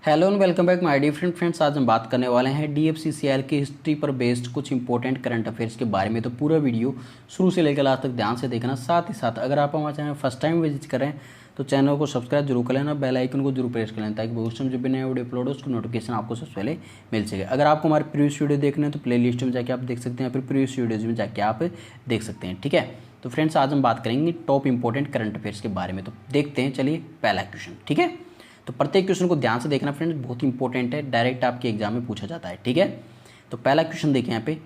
Hello and welcome back my different friends. आज हम बात करने वाले हैं डीएफसीसीएल की हिस्ट्री पर बेस्ड कुछ इंपॉर्टेंट करंट अफेयर्स के बारे में। तो पूरा वीडियो शुरू से लेकर लास्ट तक ध्यान से देखना। साथ ही साथ अगर आप हमारे चैनल फर्स्ट टाइम विजिट करें तो चैनल को सब्सक्राइब जरूर कर लेना, बेल आइकन को जरूर प्रेस कर लेना, ताकि भविष्य में जब भी नया वीडियो अपलोड हो उसकी नोटिफिकेशन आपको सबसे पहले मिल सके। अगर आपको हमारे प्रीवियस वीडियो देखने हैं तो प्ले लिस्ट में जाकर आप देख सकते हैं, फिर प्रीवियस वीडियोज में जाकर आप देख सकते हैं। ठीक है, तो फ्रेंड्स आज हम बात करेंगे टॉप इंपॉर्टेंट करंट अफेयर्स के बारे में। तो देखते हैं, चलिए पहला क्वेश्चन। ठीक है, तो प्रत्येक क्वेश्चन को ध्यान से देखना फ्रेंड्स, बहुत इंपॉर्टेंट है, डायरेक्ट आपके एग्जाम में पूछा जाता है। ठीक है, तो पहला क्वेश्चन देखें यहाँ पे,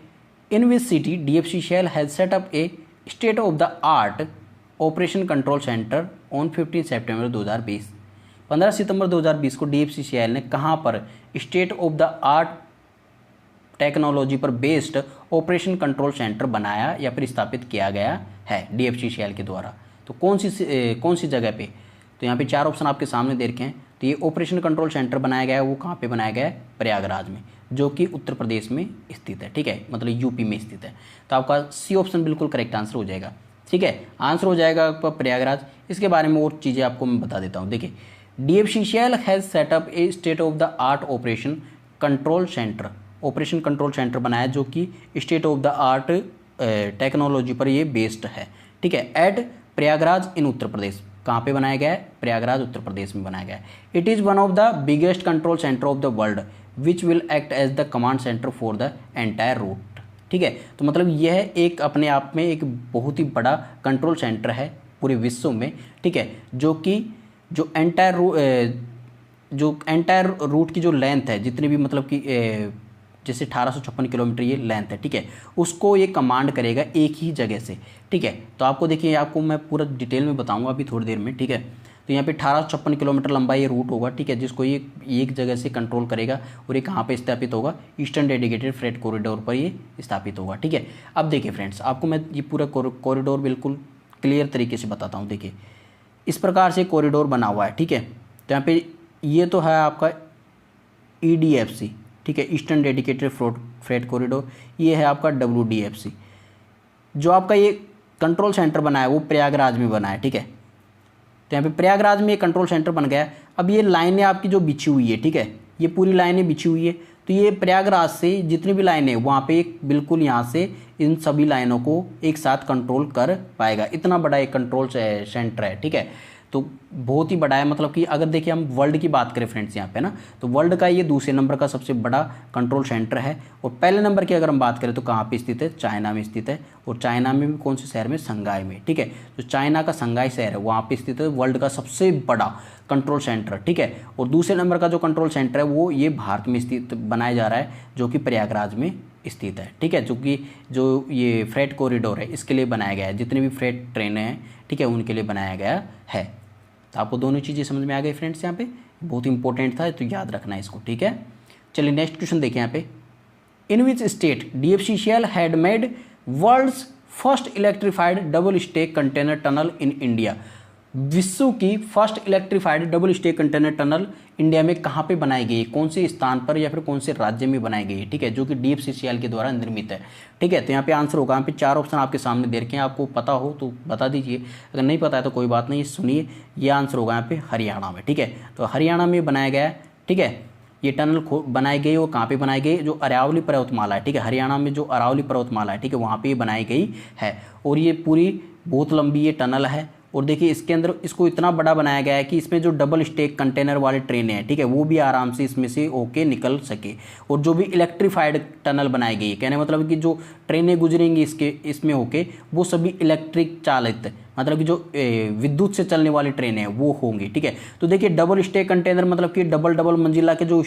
in which city DFCCL has set up a state of the art operation control centre on 15 सितंबर 2020। 15 सितंबर 2020 को डीएफसीसीएल ने कहाँ पर state of the art technology पर बेस्ड ऑपरेशन कंट्रोल सेंटर बनाया या फिर स्थापित किया गया है डीएफसीसीएल के द्वारा। तो कौन सी जगह पे? तो यहाँ पे चार ऑप्शन आपके सामने दे रखे हैं। तो ये ऑपरेशन कंट्रोल सेंटर बनाया गया है, वो कहाँ पे बनाया गया है? प्रयागराज में, जो कि उत्तर प्रदेश में स्थित है। ठीक है, मतलब यूपी में स्थित है। तो आपका सी ऑप्शन बिल्कुल करेक्ट आंसर हो जाएगा। ठीक है, आंसर हो जाएगा आपका प्रयागराज। इसके बारे में और चीज़ें आपको मैं बता देता हूँ। देखिए, DFCCL has setup A state of the art operation control centre, operation control centre बनाया जो कि state of the art technology पर ये बेस्ड है। ठीक है, एट प्रयागराज इन उत्तर प्रदेश। कहाँ पे बनाया गया है? प्रयागराज उत्तर प्रदेश में बनाया गया है। It is one of the biggest control centre of the world which will act as the command centre for the entire route. ठीक है, तो मतलब यह एक अपने आप में एक बहुत ही बड़ा कंट्रोल सेंटर है पूरे विश्व में। ठीक है, जो एंटायर रूट की जो लेंथ है, जितनी भी मतलब कि जैसे 1856 किलोमीटर ये लेंथ है। ठीक है, उसको ये कमांड करेगा एक ही जगह से। ठीक है, तो आपको देखिए, आपको मैं पूरा डिटेल में बताऊंगा अभी थोड़ी देर में। ठीक है, तो यहाँ पे 1856 किलोमीटर लंबा ये रूट होगा। ठीक है, जिसको ये एक जगह से कंट्रोल करेगा और ये कहाँ पे स्थापित होगा? ईस्टर्न डेडिकेटेड फ्रेट कॉरिडोर पर ये स्थापित होगा। ठीक है, अब देखिए फ्रेंड्स, आपको मैं ये पूरा कॉरिडोर बिल्कुल क्लियर तरीके से बताता हूँ। देखिए, इस प्रकार से कॉरिडोर बना हुआ है। ठीक है, तो यहाँ पे ये तो है आपका EDFC। ठीक है, ईस्टर्न डेडिकेटेड फ्रेट कॉरिडोर। ये है आपका WDFC। जो आपका ये कंट्रोल सेंटर बना है वो प्रयागराज में बना है। ठीक है, तो यहाँ पे प्रयागराज में ये कंट्रोल सेंटर बन गया है। अब ये लाइनें आपकी जो बिछी हुई है, ठीक है, ये पूरी लाइनें बिछी हुई है। तो ये प्रयागराज से जितनी भी लाइनें वहाँ पे एक बिल्कुल यहाँ से इन सभी लाइनों को एक साथ कंट्रोल कर पाएगा। इतना बड़ा एक कंट्रोल सेंटर है। ठीक है, तो बहुत ही बड़ा है। मतलब कि अगर देखिए हम वर्ल्ड की बात करें फ्रेंड्स यहाँ पे ना, तो वर्ल्ड का ये दूसरे नंबर का सबसे बड़ा कंट्रोल सेंटर है। और पहले नंबर की अगर हम बात करें तो कहाँ पे स्थित है? चाइना में स्थित है। और चाइना में भी कौन से शहर में? शंघाई में। ठीक है, तो चाइना का शंघाई शहर है, वहाँ पे स्थित है वर्ल्ड का सबसे बड़ा कंट्रोल सेंटर। ठीक है, और दूसरे नंबर का जो कंट्रोल सेंटर है वो ये भारत में स्थित बनाया जा रहा है, जो कि प्रयागराज में स्थित है। ठीक है, जो ये फ्रेट कॉरिडोर है इसके लिए बनाया गया है, जितनी भी फ्रेट ट्रेनें हैं, ठीक है, उनके लिए बनाया गया है। तो आपको दोनों चीज़ें समझ में आ गई फ्रेंड्स, यहाँ पे बहुत इंपॉर्टेंट था, तो याद रखना है इसको। ठीक है, चलिए नेक्स्ट क्वेश्चन देखें यहाँ पे, in which state DFCCL had made world's first electrified double stack container tunnel in India. विश्व की first electrified double stack container tunnel India में कहाँ पे बनाई गई है? कौन से स्थान पर या फिर कौन से राज्य में बनाई गई है? ठीक है, जो कि डीएफसीसीएल के द्वारा निर्मित है। ठीक है, तो यहाँ पे आंसर होगा, यहाँ पे चार ऑप्शन आपके सामने दे रखे हैं, आपको पता हो तो बता दीजिए, अगर नहीं पता है तो कोई बात नहीं, सुनिए। ये आंसर होगा यहाँ पे हरियाणा में। ठीक है, तो हरियाणा में बनाया गया है। ठीक है, ये टनल बनाई गई, वो कहाँ पे बनाई गई? जो अरावली पर्वतमाला है, ठीक है, हरियाणा में जो अरावली पर्वतमाला है, ठीक है, वहाँ पे बनाई गई है। और ये पूरी बहुत लंबी ये टनल है। और देखिए इसके अंदर इसको इतना बड़ा बनाया गया है कि इसमें जो डबल स्टेक कंटेनर वाली ट्रेनें हैं, ठीक है, वो भी आराम से इसमें से होके निकल सके। और जो भी इलेक्ट्रीफाइड टनल बनाई गई है, कहने मतलब कि जो ट्रेनें गुजरेंगी इसमें होके, वो सभी इलेक्ट्रिक चालित, मतलब कि जो विद्युत से चलने वाली ट्रेनें हैं वो होंगी। ठीक है, तो देखिए डबल स्टेक कंटेनर मतलब कि डबल मंजिला के जो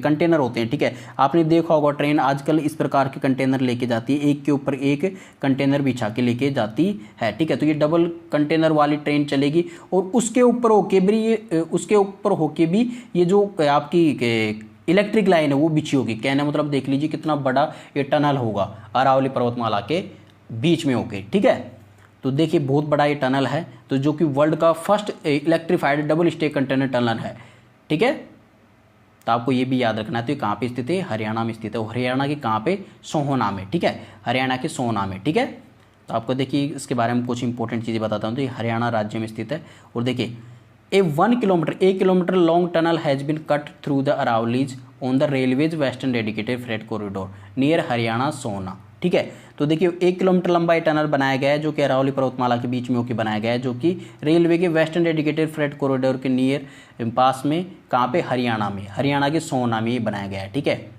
कंटेनर होते हैं। ठीक है, आपने देखा होगा ट्रेन आजकल इस प्रकार के कंटेनर लेके जाती है, एक के ऊपर एक कंटेनर बिछा के लेके जाती है। ठीक है, तो ये डबल कंटेनर वाली ट्रेन चलेगी। और उसके ऊपर होके भी ये जो आपकी इलेक्ट्रिक लाइन है वो बिछी होगी। कहने मतलब देख लीजिए कितना बड़ा ये टनल होगा अरावली पर्वतमाला के बीच में होके। ठीक है, तो देखिए बहुत बड़ा ये टनल है, तो जो कि वर्ल्ड का first electrified double stack container tunnel है। ठीक है, तो आपको ये भी याद रखना है। तो ये कहाँ पे स्थित है? हरियाणा में स्थित है। हरियाणा के कहाँ पे? सोहना में। ठीक है, हरियाणा के सोहना में। ठीक है, तो आपको देखिए इसके बारे में कुछ इंपॉर्टेंट चीज़ें बताता हूँ। तो ये हरियाणा राज्य में स्थित है। और देखिए a 1 kilometre long tunnel has been cut through the Aravallis on the railways western dedicated freight corridor near Haryana Sohna. ठीक है, तो देखिए 1 किलोमीटर लंबा ये टनल बनाया गया है जो कि अरावली पर्वतमाला के बीच में होकर बनाया गया है, जो कि रेलवे के वेस्टर्न डेडिकेटेड फ्रेट कॉरिडोर के नियर पास में, कहाँ पे, हरियाणा में, हरियाणा के सोना में ये बनाया गया है। ठीक है,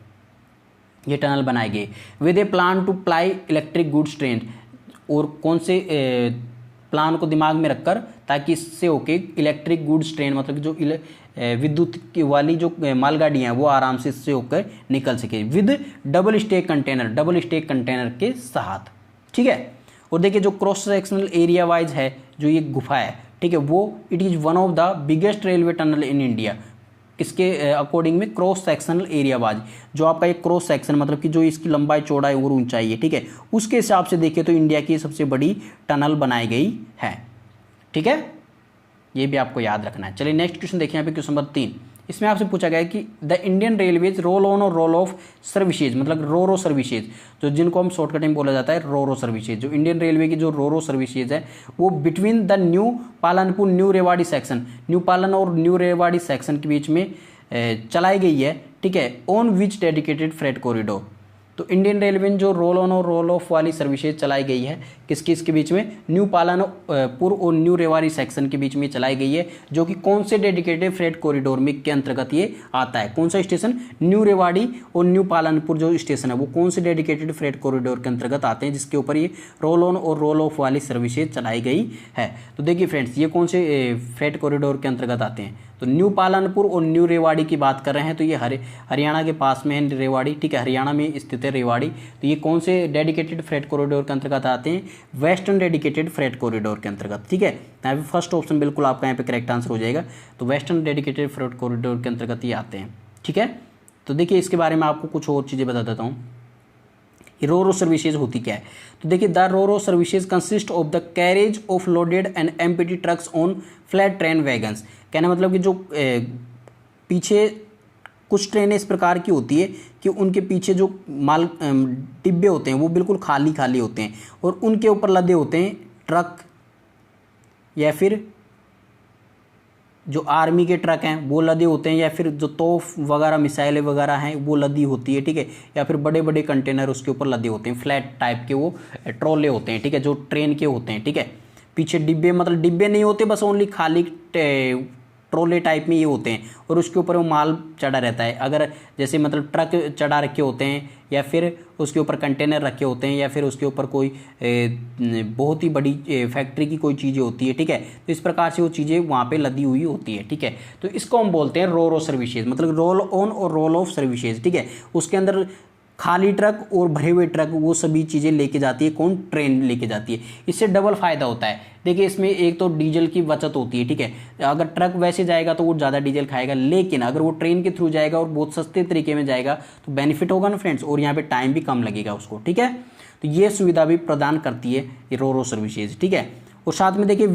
ये टनल बनाए गए with a plan to ply electric goods train, और कौन से प्लान को दिमाग में रखकर, ताकि इससे होके इलेक्ट्रिक गुड्स ट्रेन, मतलब जो विद्युत की वाली जो मालगाड़ियाँ हैं वो आराम से इससे होकर निकल सके, विद डबल स्टेक कंटेनर के साथ। ठीक है, और देखिए जो क्रॉस सेक्शनल एरिया वाइज है जो ये गुफा है, ठीक है, वो it is one of the biggest railway tunnel in India. किसके अकॉर्डिंग में, क्रॉस सेक्शनल एरिया वाइज, जो आपका एक क्रॉस सेक्शन मतलब कि जो इसकी लंबाई चौड़ाई और ऊंचाई है, ठीक है, उसके हिसाब से देखिए तो इंडिया की सबसे बड़ी टनल बनाई गई है। ठीक है, ये भी आपको याद रखना है। चलिए नेक्स्ट क्वेश्चन देखिए, यहाँ पे क्वेश्चन नंबर 3। इसमें आपसे पूछा गया है कि the Indian railways roll on और रोल ऑफ सर्विसेज, मतलब रो सर्विसेज, जो जिनको हम शॉर्टकट में बोला जाता है रो सर्विसेज, जो इंडियन रेलवे की जो रो सर्विसेज है वो between the new Palanpur new Rewari section, new पालन और न्यू रेवाड़ी सेक्शन के बीच में चलाई गई है। ठीक है, on which dedicated freight corridor, तो इंडियन रेलवे ने जो रोल ऑन और रोल ऑफ वाली सर्विसेज चलाई गई है किसके बीच में, न्यू पालनपुर और न्यू रेवाड़ी सेक्शन के बीच में चलाई गई है, जो कि कौन से डेडिकेटेड फ्रेट कॉरिडोर में के अंतर्गत ये आता है, कौन सा स्टेशन, न्यू रेवाड़ी और न्यू पालनपुर जो स्टेशन है वो कौन से डेडिकेटेड फ्रेट कॉरिडोर के अंतर्गत आते हैं, जिसके ऊपर ये रोल ऑन और रोल ऑफ वाली सर्विसेज चलाई गई है। तो देखिए फ्रेंड्स, ये कौन से फ्रेट कॉरिडोर के अंतर्गत आते हैं, तो न्यू पालनपुर और न्यू रेवाड़ी की बात कर रहे हैं, तो ये हरियाणा के पास में है रेवाड़ी। ठीक है, हरियाणा में स्थित है रेवाड़ी। तो ये कौन से डेडिकेटेड फ्रेट कॉरिडोर के अंतर्गत आते हैं, वेस्टर्न डेडिकेटेड फ्रेट कॉरिडोर के अंतर्गत। ठीक है, यहाँ पे फर्स्ट ऑप्शन बिल्कुल आपका यहाँ पे करेक्ट आंसर हो जाएगा, तो वेस्टर्न डेडिकेटेड फ्रेट कॉरिडोर के अंतर्गत ये आते हैं। ठीक है, तो देखिए इसके बारे में आपको कुछ और चीज़ें बता देता हूँ, रो सर्विसेज होती क्या है। तो देखिए the ro services consist of the carriage of loaded and empty trucks on flat train wagons. कहने मतलब कि जो पीछे कुछ ट्रेनें इस प्रकार की होती है कि उनके पीछे जो माल डिब्बे होते हैं वो बिल्कुल खाली खाली होते हैं, और उनके ऊपर लदे होते हैं ट्रक, या फिर जो आर्मी के ट्रक हैं वो लदे होते हैं, या फिर जो तोफ वगैरह मिसाइलें वगैरह हैं वो लदी होती है। ठीक है, या फिर बड़े बड़े कंटेनर उसके ऊपर लदे होते हैं, फ्लैट टाइप के वो ट्रोले होते हैं। ठीक है, जो ट्रेन के होते हैं। ठीक है, पीछे डिब्बे, मतलब डिब्बे नहीं होते, बस ओनली खाली ट्रोले टाइप में ये होते हैं, और उसके ऊपर वो माल चढ़ा रहता है। अगर जैसे मतलब ट्रक चढ़ा रखे होते हैं, या फिर उसके ऊपर कंटेनर रखे होते हैं, या फिर उसके ऊपर कोई बहुत ही बड़ी फैक्ट्री की कोई चीज़ें होती है। ठीक है, तो इस प्रकार से वो चीज़ें वहाँ पे लदी हुई होती है। ठीक है, तो इसको हम बोलते हैं रो सर्विसेज, मतलब रोल ऑन और रोल ऑफ सर्विसेज। ठीक है, उसके अंदर खाली ट्रक और भरे हुए ट्रक वो सभी चीज़ें लेके जाती है, कौन, ट्रेन लेके जाती है। इससे डबल फायदा होता है। देखिए इसमें एक तो डीजल की बचत होती है। ठीक है, अगर ट्रक वैसे जाएगा तो वो ज़्यादा डीजल खाएगा, लेकिन अगर वो ट्रेन के थ्रू जाएगा और बहुत सस्ते तरीके में जाएगा तो बेनिफिट होगा ना फ्रेंड्स, और यहाँ पे टाइम भी कम लगेगा उसको। ठीक है, तो ये सुविधा भी प्रदान करती है ये रो सर्विसेज। ठीक है, और साथ में देखिए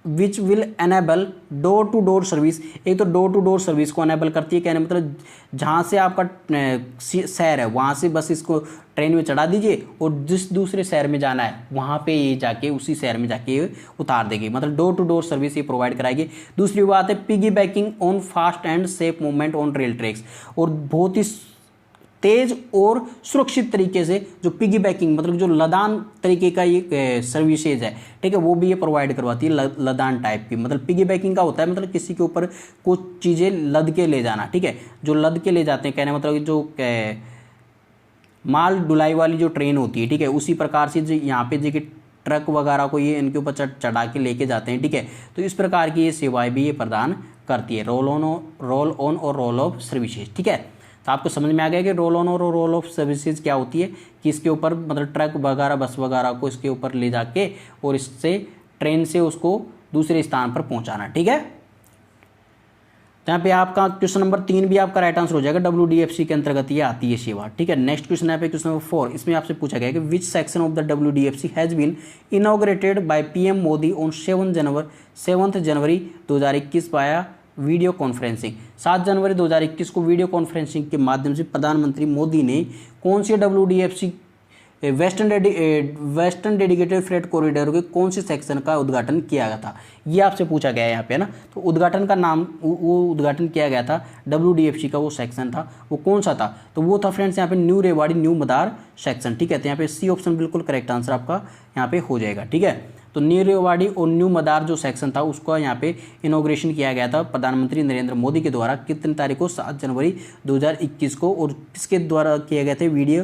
which will enable door to door service. एक तो डोर टू डोर सर्विस को एनेबल करती है, कहने मतलब जहाँ से आपका शहर है वहाँ से बस इसको ट्रेन में चढ़ा दीजिए, और जिस दूसरे शहर में जाना है वहाँ पे ये जाके उसी शहर में जाके उतार देगी, मतलब डोर टू डोर सर्विस ये प्रोवाइड कराएगी। दूसरी बात है piggy banking on fast and safe movement on rail tracks, और बहुत ही तेज और सुरक्षित तरीके से जो पिगी बैकिंग, मतलब जो लदान तरीके का ये सर्विसेज है। ठीक है, वो भी ये प्रोवाइड करवाती है, लदान टाइप की। मतलब पिगी बैकिंग का होता है मतलब किसी के ऊपर कुछ चीज़ें लद के ले जाना। ठीक है, जो लद के ले जाते हैं, कहने मतलब जो माल ढुलाई वाली जो ट्रेन होती है। ठीक है, उसी प्रकार से जो यहाँ पे जो ट्रक वगैरह को ये इनके ऊपर चढ़ा के लेके जाते हैं। ठीक है, तो इस प्रकार की ये सेवाएं भी ये प्रदान करती है, रोल ऑन और रोल ऑफ सर्विसेज। ठीक है, तो आपको समझ में आ गया कि रोल ऑन और रोल ऑफ सर्विसेज क्या होती है, कि इसके ऊपर मतलब ट्रक वगैरह बस वगैरह को इसके ऊपर ले जाके और इससे ट्रेन से उसको दूसरे स्थान पर पहुंचाना। ठीक है, जहाँ पे आपका क्वेश्चन नंबर 3 भी आपका राइट आंसर हो जाएगा, WDFC के अंतर्गत ये आती है सेवा। ठीक है, नेक्स्ट क्वेश्चन है पे क्वेश्चन नंबर 4। इसमें आपसे पूछा गया कि which section of the WDFC has been inaugurated by PM Modi on 7 January 2021 via video conferencing. 7 January 2021 को वीडियो कॉन्फ्रेंसिंग के माध्यम से प्रधानमंत्री मोदी ने कौन से WDFC western dedicated freight corridor के कौन से सेक्शन का उद्घाटन किया गया था, ये आपसे पूछा गया है यहाँ पे, है ना। तो उद्घाटन का नाम, वो उद्घाटन किया गया था WDFC का, वो सेक्शन था वो कौन सा था, तो वो था फ्रेंड्स यहाँ पे न्यू रेवाड़ी न्यू मदार सेक्शन, ठीक है। तो यहाँ पे सी ऑप्शन बिल्कुल करेक्ट आंसर आपका यहाँ पे हो जाएगा, ठीक है। तो न्यू रेवाड़ी और न्यू मदार जो सेक्शन था उसका यहाँ पे इनॉग्रेशन किया गया था प्रधानमंत्री नरेंद्र मोदी के द्वारा कितनी तारीख को, 7 जनवरी 2021 को, और किसके द्वारा किए गए थे, वीडियो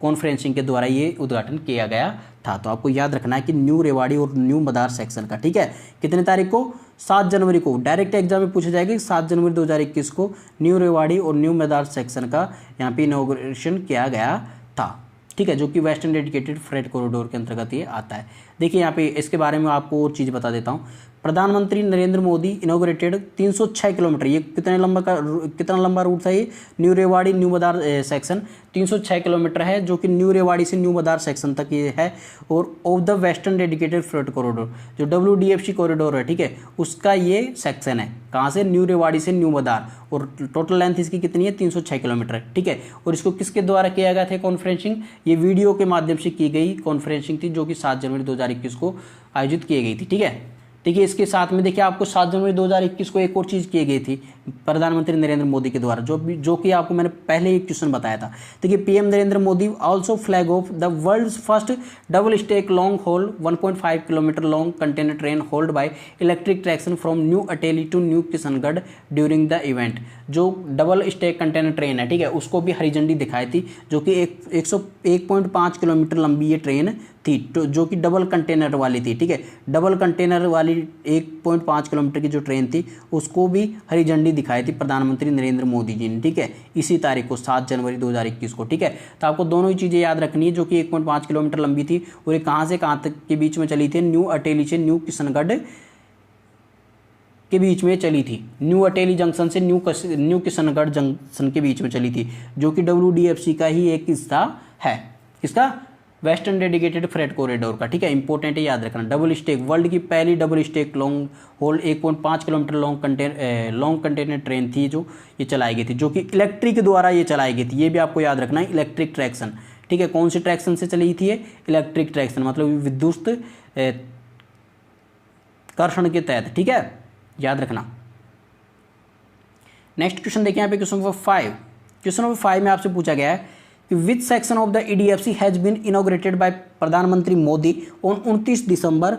कॉन्फ्रेंसिंग के द्वारा ये उद्घाटन किया गया था। तो आपको याद रखना है कि न्यू रेवाड़ी और न्यू मदार सेक्शन का, ठीक है, कितने तारीख को, 7 जनवरी को। डायरेक्ट एग्जाम में पूछा जाएगा कि 7 जनवरी 2021 को न्यू रेवाड़ी और न्यू मदार सेक्शन का यहाँ पे इनॉग्रेशन किया गया था, ठीक है, जो कि वेस्टर्न डेडिकेटेड फ्रेट कॉरिडोर के अंतर्गत ये आता है। देखिए यहाँ पे इसके बारे में आपको और चीज़ बता देता हूँ। प्रधानमंत्री नरेंद्र मोदी इनॉग्रेटेड 306 किलोमीटर, ये कितना लंबा रूट था, ये न्यू रेवाड़ी न्यू मदार सेक्शन 306 किलोमीटर है, जो कि न्यू रेवाड़ी से न्यू मदार सेक्शन तक ये है। और of the western dedicated freight corridor, जो WDFC कॉरिडोर है, ठीक है, उसका ये सेक्शन है, कहाँ से, न्यू रेवाड़ी से न्यू मदार, और टोटल लेंथ इसकी कितनी है, 306 किलोमीटर, ठीक है। और इसको किसके द्वारा किया गया था कॉन्फ्रेंसिंग, ये वीडियो के माध्यम से की गई कॉन्फ्रेंसिंग थी, जो कि 7 जनवरी 2021 को आयोजित की गई थी, ठीक है। देखिए इसके साथ में देखिए आपको 7 जनवरी 2021 को एक और चीज़ की गई थी प्रधानमंत्री नरेंद्र मोदी के द्वारा, जो कि आपको मैंने पहले एक क्वेश्चन बताया था। देखिए PM Narendra Modi also flag off the world's first double stack long haul 1.5 kilometre long container train hauled by electric traction from New Ateli to New Kishangarh during the event. जो डबल स्टेक कंटेनर ट्रेन है, ठीक है, उसको भी हरी झंडी दिखाई थी, जो कि 101.5 किलोमीटर लंबी ये ट्रेन थी, जो कि डबल कंटेनर वाली थी, ठीक है। डबल कंटेनर वाली 1.5 किलोमीटर की जो ट्रेन थी उसको भी हरी झंडी दिखाई थी प्रधानमंत्री नरेंद्र मोदी जी ने, ठीक है, इसी तारीख को 7 जनवरी 2021 को, ठीक है। तो आपको दोनों ही चीज़ें याद रखनी है, जो कि 1.5 किलोमीटर लंबी थी और ये कहाँ से कहाँ तक के बीच में चली थी, न्यू अटेली से न्यू किशनगढ़ के बीच में चली थी, न्यू अटेली जंक्शन से न्यू किशनगढ़ जंक्शन के बीच में चली थी, जो कि WDFC का ही एक हिस्सा है, किसका, वेस्टर्न डेडिकेटेड फ्रेट कॉरिडोर का, ठीक है, इंपॉर्टेंट है, याद रखना। डबल स्टेक, वर्ल्ड की पहली double stack long haul 1.5 kilometre long container train थी, जो ये चलाई गई थी, जो कि इलेक्ट्रिक द्वारा ये चलाई गई थी, ये भी आपको याद रखना है, इलेक्ट्रिक ट्रैक्शन, ठीक है। कौन सी ट्रैक्शन से चली थी ये, इलेक्ट्रिक ट्रैक्शन, मतलब विद्युत कर्षण के तहत, ठीक है, याद रखना। नेक्स्ट क्वेश्चन देखिए यहाँ पे क्वेश्चन नंबर 5। क्वेश्चन नंबर 5 में आपसे पूछा गया है कि which section of the EDFC has been inaugurated by प्रधानमंत्री मोदी ऑन 29 दिसंबर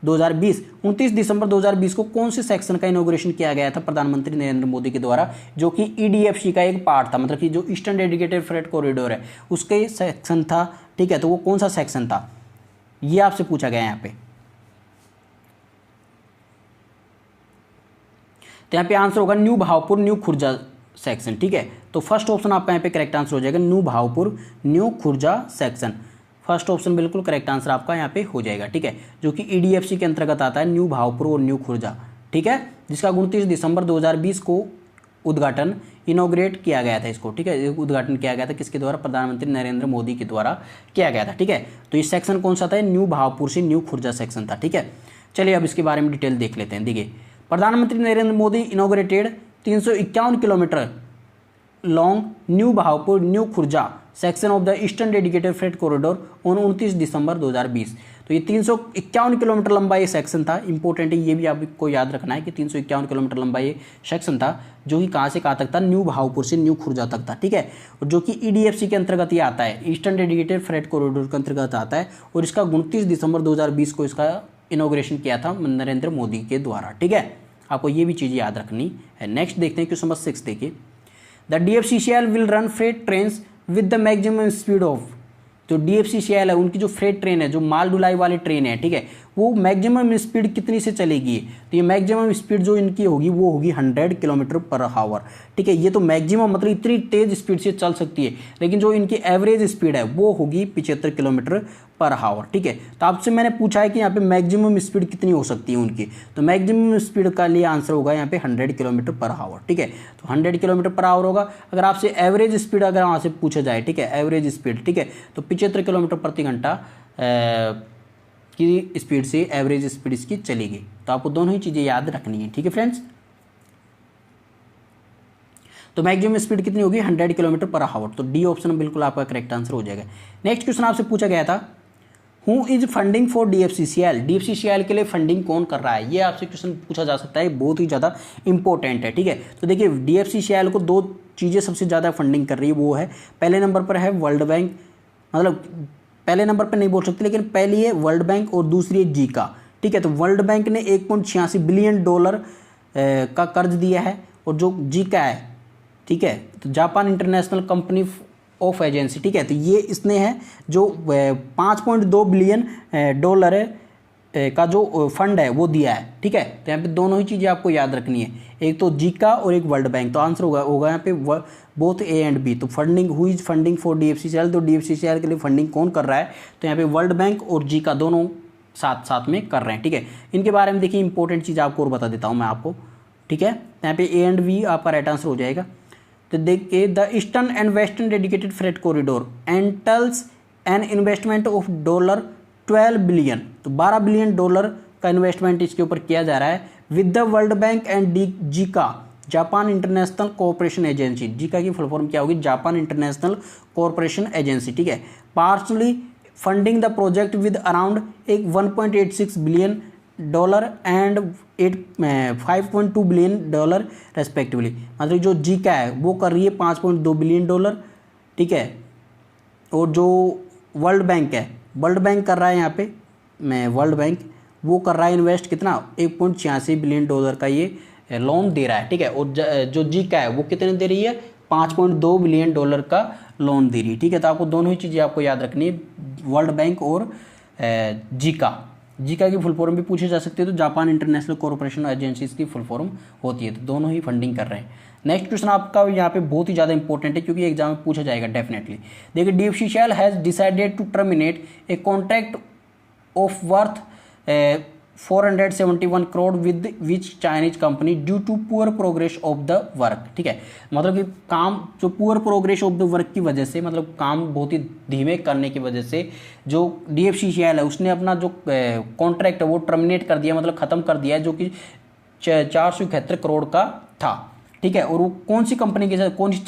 2020। 29 दिसंबर 2020 को कौन से सेक्शन का इनॉग्रेशन किया गया था प्रधानमंत्री नरेंद्र मोदी के द्वारा, जो कि EDFC का एक पार्ट था, मतलब कि जो ईस्टर्न डेडिकेटेड फ्रेट कॉरिडोर है उसके सेक्शन था, ठीक है। तो वो कौन सा सेक्शन था, ये आपसे पूछा गया है यहाँ पे। तो यहाँ पे आंसर होगा new Bhavpur new Khurja section, ठीक है। तो फर्स्ट ऑप्शन आपका यहाँ पे करेक्ट आंसर हो जाएगा, new Bhavpur new Khurja section, first option बिल्कुल करेक्ट आंसर आपका यहाँ पे हो जाएगा, ठीक है, जो कि EDFC के अंतर्गत आता है, न्यू भावपुर और न्यू खुर्जा, ठीक है, जिसका 29 दिसंबर 2020 को उद्घाटन इनॉग्रेट किया गया था इसको, ठीक है, उद्घाटन किया गया था किसके द्वारा, प्रधानमंत्री नरेंद्र मोदी के द्वारा किया गया था, ठीक है। तो ये सेक्शन कौन सा था, न्यू भावपुर से न्यू खुर्जा सेक्शन था, ठीक है। चलिए अब इसके बारे में डिटेल देख लेते हैं। देखिए प्रधानमंत्री Narendra Modi inaugurated 351 kilometre long new Bhavpur new Khurja section of the eastern dedicated freight corridor on 29 दिसंबर 2020। तो ये 351 किलोमीटर लंबा ये सेक्शन था, इंपॉर्टेंट है, ये भी आपको याद रखना है कि 351 किलोमीटर लंबा ये सेक्शन था, जो कि कहाँ से कहाँ तक था, न्यू भावपुर से न्यू खुर्जा तक था, ठीक है, और जो कि EDFC के अंतर्गत ये आता है, ईस्टर्न डेडिकेटेड फ्रेट कॉरिडोर के अंतर्गत आता है, और इसका 29 दिसंबर 2020 को इसका इनॉग्रेशन किया था नरेंद्र मोदी के द्वारा, ठीक है। आपको ये भी चीज़ याद रखनी है। नेक्स्ट देखते हैं क्वेश्चन नंबर 6 देखिए, the DFCCIL will run freight trains with the maximum speed of. जो DFCCIL है उनकी जो फ्रेट ट्रेन है, जो माल ढुलाई वाली ट्रेन है, ठीक है, वो मैक्सिमम स्पीड कितनी से चलेगी, तो ये मैक्सिमम स्पीड जो इनकी होगी वो होगी 100 किलोमीटर पर आवर, ठीक है। ये तो मैक्सिमम मतलब इतनी तेज स्पीड से चल सकती है, लेकिन जो इनकी एवरेज स्पीड है वो होगी 75 किलोमीटर पर आवर, ठीक है। तो आपसे मैंने पूछा है कि यहाँ पे मैक्सिमम स्पीड कितनी हो सकती है उनकी, तो मैक्सिमम स्पीड का लिए आंसर होगा यहाँ पे 100 किलोमीटर पर आवर, ठीक है। तो 100 किलोमीटर पर आवर होगा। अगर आपसे एवरेज स्पीड अगर वहाँ से पूछा जाए, ठीक है, एवरेज स्पीड, ठीक है, तो 75 किलोमीटर प्रति घंटा की स्पीड से एवरेज स्पीड इसकी चलेगी। तो आपको दोनों ही चीज़ें याद रखनी है, ठीक है फ्रेंड्स। तो मैक्सिमम स्पीड कितनी होगी 100 किलोमीटर पर आवर। तो डी ऑप्शन बिल्कुल आपका करेक्ट आंसर हो जाएगा। नेक्स्ट क्वेश्चन आपसे पूछा गया था, who is funding for DFCCIL, DFCCIL के लिए फंडिंग कौन कर रहा है, ये आपसे क्वेश्चन पूछा जा सकता है, बहुत ही ज़्यादा इंपॉर्टेंट है। ठीक है, तो देखिए DFCCIL को दो चीज़ें सबसे ज़्यादा फंडिंग कर रही है, वो है पहले नंबर पर है वर्ल्ड बैंक, मतलब पहले नंबर पर नहीं बोल सकते, लेकिन पहली है वर्ल्ड बैंक और दूसरी है जीका। ठीक है, तो वर्ल्ड बैंक ने $1.86 बिलियन का कर्ज दिया है, और जो जीका है, ठीक है, तो Japan international company of agency, ठीक है, तो ये इसने है जो $5.2 बिलियन का जो फंड है वो दिया है। ठीक है, तो यहाँ पे दोनों ही चीज़ें आपको याद रखनी है, एक तो जीका और एक वर्ल्ड बैंक। तो आंसर होगा यहाँ पे बोथ ए एंड बी। तो funding, who is funding for DFCCIL, तो DFCCIL के लिए फंडिंग कौन कर रहा है, तो यहाँ पे वर्ल्ड बैंक और जीका दोनों साथ साथ में कर रहे हैं। ठीक है, इनके बारे में देखिए इंपॉर्टेंट चीज़ आपको और बता देता हूँ मैं आपको। ठीक है, यहाँ पे ए एंड बी आपका राइट आंसर हो जाएगा। तो देखिए, the eastern and western dedicated freight corridor entails an investment of $12 billion, तो $12 बिलियन का इन्वेस्टमेंट इसके ऊपर किया जा रहा है with the world bank and Zika Japan international cooperation agency. Zika की फुल फॉर्म क्या होगी, जापान इंटरनेशनल कोऑपरेशन एजेंसी। ठीक है, partially funding the project with around $1.86 billion and 5.2 billion respectively. मतलब जो जीका है वो कर रही है $5.2 बिलियन। ठीक है, और जो वर्ल्ड बैंक है, वर्ल्ड बैंक कर रहा है यहाँ पे वर्ल्ड बैंक वो कर रहा है इन्वेस्ट कितना, $1.86 बिलियन का ये लोन दे रहा है। ठीक है, और जो जीका है वो कितने दे रही है, $5.2 बिलियन का लोन दे रही है। ठीक है, तो आपको दोनों ही चीज़ें आपको याद रखनी है, वर्ल्ड बैंक और जीका। जीका की फुल फॉर्म भी पूछी जा सकती है, तो जापान इंटरनेशनल कॉर्पोरेशन एजेंसीज की फुल फॉर्म होती है। तो दोनों ही फंडिंग कर रहे हैं। नेक्स्ट क्वेश्चन आपका यहाँ पे बहुत ही ज़्यादा इंपॉर्टेंट है, क्योंकि एग्जाम में पूछा जाएगा डेफिनेटली। देखिए, DFCCIL has decided to terminate a contract of worth 471 crore with which Chinese company due to poor progress of the work. ठीक है, मतलब कि काम जो poor progress of the work की वजह से, मतलब काम बहुत ही धीमे करने की वजह से जो DFCCIL है उसने अपना जो कॉन्ट्रैक्ट है वो टर्मिनेट कर दिया, मतलब ख़त्म कर दिया है, जो कि 471 करोड़ का था। ठीक है, और वो कौन सी कंपनी के साथ, कौन सी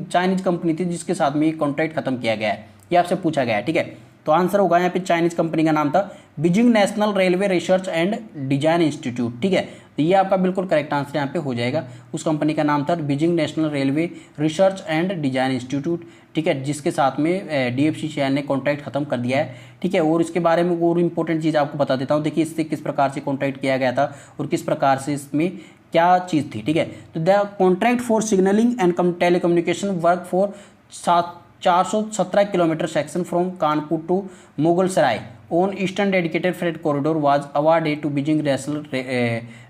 चाइनीज कंपनी थी जिसके साथ में ये कॉन्ट्रैक्ट खत्म किया गया है, ये आपसे पूछा गया है। ठीक है, तो आंसर होगा यहाँ पे चाइनीज कंपनी का नाम था Beijing national railway research and design institute. ठीक है, तो ये आपका बिल्कुल करेक्ट आंसर यहाँ पे हो जाएगा। उस कंपनी का नाम था Beijing national railway research and design institute. ठीक है, जिसके साथ में DFCCIL ने कॉन्ट्रैक्ट खत्म कर दिया है। ठीक है, और इसके बारे में और इंपॉर्टेंट चीज़ आपको बता देता हूँ। देखिए, इससे किस प्रकार से कॉन्ट्रैक्ट किया गया था और किस प्रकार से इसमें क्या चीज़ थी। ठीक है, तो the contract for signalling and telecommunication work for 417 kilometre section from Kanpur to Mughal Sarai on eastern dedicated freight corridor was awarded to Beijing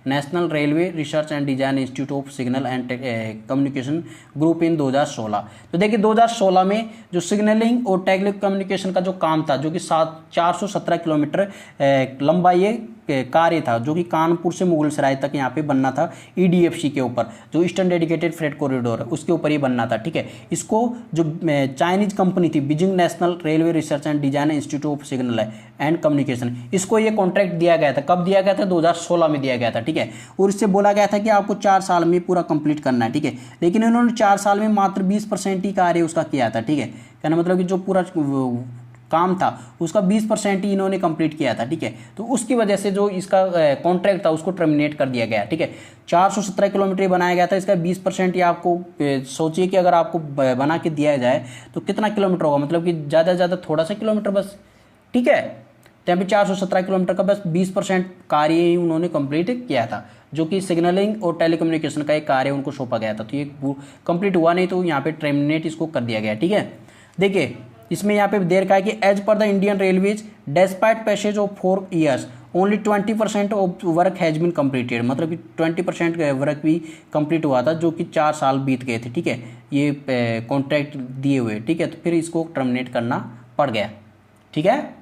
national railway research and design institute of signal and communication group in 2016। तो देखिए, 2016 में जो signalling और tele communication का जो काम था, जो कि 417 किलोमीटर लंबा ये कार्य था, जो कि कानपुर से मुगल सराय तक यहाँ पे बनना था, EDFC के ऊपर, जो ईस्टर्न डेडिकेटेड फ्रेट कॉरिडोर है उसके ऊपर ही बनना था। ठीक है, इसको जो चाइनीज कंपनी थी Beijing national railway research and design institute of signal and communication, इसको ये कॉन्ट्रैक्ट दिया गया था। कब दिया गया था, 2016 में दिया गया था। ठीक है, और इससे बोला गया था कि आपको 4 साल में पूरा कंप्लीट करना है। ठीक है, लेकिन इन्होंने 4 साल में मात्र 20% ही कार्य उसका किया था। ठीक है, कहना मतलब कि जो पूरा काम था उसका 20% ही इन्होंने कंप्लीट किया था। ठीक है, तो उसकी वजह से जो इसका कॉन्ट्रैक्ट था उसको टर्मिनेट कर दिया गया। ठीक है, 417 किलोमीटर बनाया गया था, इसका 20% ही आपको सोचिए कि अगर आपको बना के दिया जाए तो कितना किलोमीटर होगा, मतलब कि ज़्यादा से ज़्यादा थोड़ा सा किलोमीटर बस। ठीक है, तो यहाँ पे 417 किलोमीटर का बस 20% कार्य ही उन्होंने कंप्लीट किया था, जो कि सिग्नलिंग और टेलीकम्युनिकेशन का एक कार्य उनको सौंपा गया था। तो ये कंप्लीट हुआ नहीं, तो यहाँ पे टर्मिनेट इसको कर दिया गया। ठीक है, देखिए इसमें यहाँ पे देर का है कि as per the Indian railways despite passage of 4 years only 20% of work has been completed, मतलब कि 20% वर्क भी कंप्लीट हुआ था, जो कि 4 साल बीत गए थे। ठीक है, ये कॉन्ट्रैक्ट दिए हुए। ठीक है, तो फिर इसको टर्मिनेट करना पड़ गया। ठीक है,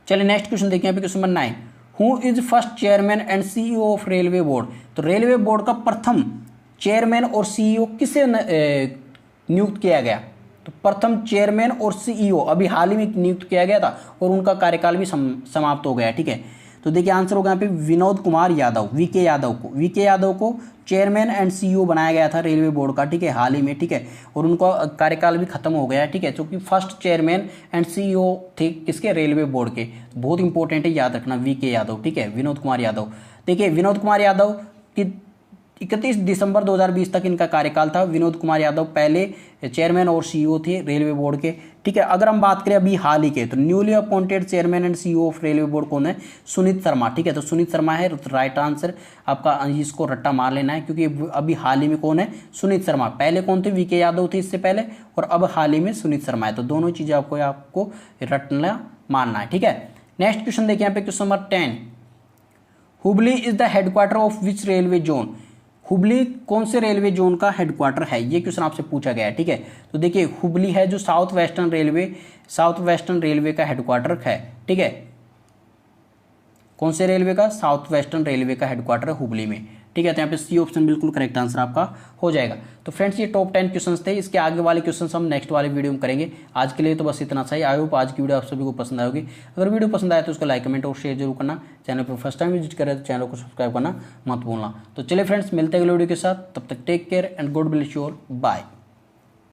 चलिए नेक्स्ट क्वेश्चन देखिए। यहाँ पे question number 9, who is first chairman and CEO of railway board. तो रेलवे बोर्ड का प्रथम चेयरमैन और CEO किसे नियुक्त किया गया, तो प्रथम चेयरमैन और CEO अभी हाल ही में नियुक्त किया गया था और उनका कार्यकाल भी समाप्त हो गया। ठीक है, तो देखिए आंसर होगा यहाँ पे विनोद कुमार यादव, वीके यादव को चेयरमैन एंड सीईओ बनाया गया था रेलवे बोर्ड का, ठीक है, हाल ही में, ठीक है, और उनका कार्यकाल भी खत्म हो गया है, ठीक है, क्योंकि फर्स्ट चेयरमैन एंड सीईओ थे किसके, रेलवे बोर्ड के। बहुत इंपॉर्टेंट है, याद रखना, वीके यादव, ठीक है, विनोद कुमार यादव। देखिए विनोद कुमार यादव की 31 दिसंबर 2020 तक इनका कार्यकाल था। विनोद कुमार यादव पहले चेयरमैन और सीईओ थे रेलवे बोर्ड के, ठीक है। अगर हम बात करें अभी हाल ही के, तो newly appointed chairman and CEO of railway board कौन है, सुनीत शर्मा, ठीक है, तो सुनीत शर्मा है राइट आंसर आपका, इसको रट्टा मार लेना है, क्योंकि अभी हाल ही में कौन है, सुनीत शर्मा। पहले कौन थे, वीके यादव थे इससे पहले, और अब हाल ही में सुनीत शर्मा है, तो दोनों चीजें आपको रटना मानना है, ठीक है। नेक्स्ट क्वेश्चन देखिए यहाँ पे, question number 10, Hubli is the headquarter of which railway zone, Hubli कौन से रेलवे जोन का हेडक्वार्टर है, ये क्वेश्चन आपसे पूछा गया है, ठीक है। तो देखिए हुबली है जो साउथ वेस्टर्न रेलवे का हेडक्वार्टर है, ठीक है, कौन से रेलवे का, साउथ वेस्टर्न रेलवे का हेडक्वार्टर है हुबली में, ठीक है। तो यहाँ पे सी ऑप्शन बिल्कुल करेक्ट आंसर आपका हो जाएगा। तो फ्रेंड्स ये टॉप 10 क्वेश्चंस थे, इसके आगे वाले क्वेश्चंस हम नेक्स्ट वाले वीडियो में करेंगे। आज के लिए तो बस इतना सही। आई होप आज की वीडियो आप सभी को पसंद आएगी। अगर वीडियो पसंद आए तो उसको लाइक, कमेंट और शेयर जरूर करना। चैनल पर फर्स्ट टाइम विजिट करें तो चैनल को सब्सक्राइब करना मत भूलना। तो चलिए फ्रेंड्स, मिलते हैं अगले वीडियो के साथ, तब तक take care and God bless you all, bye.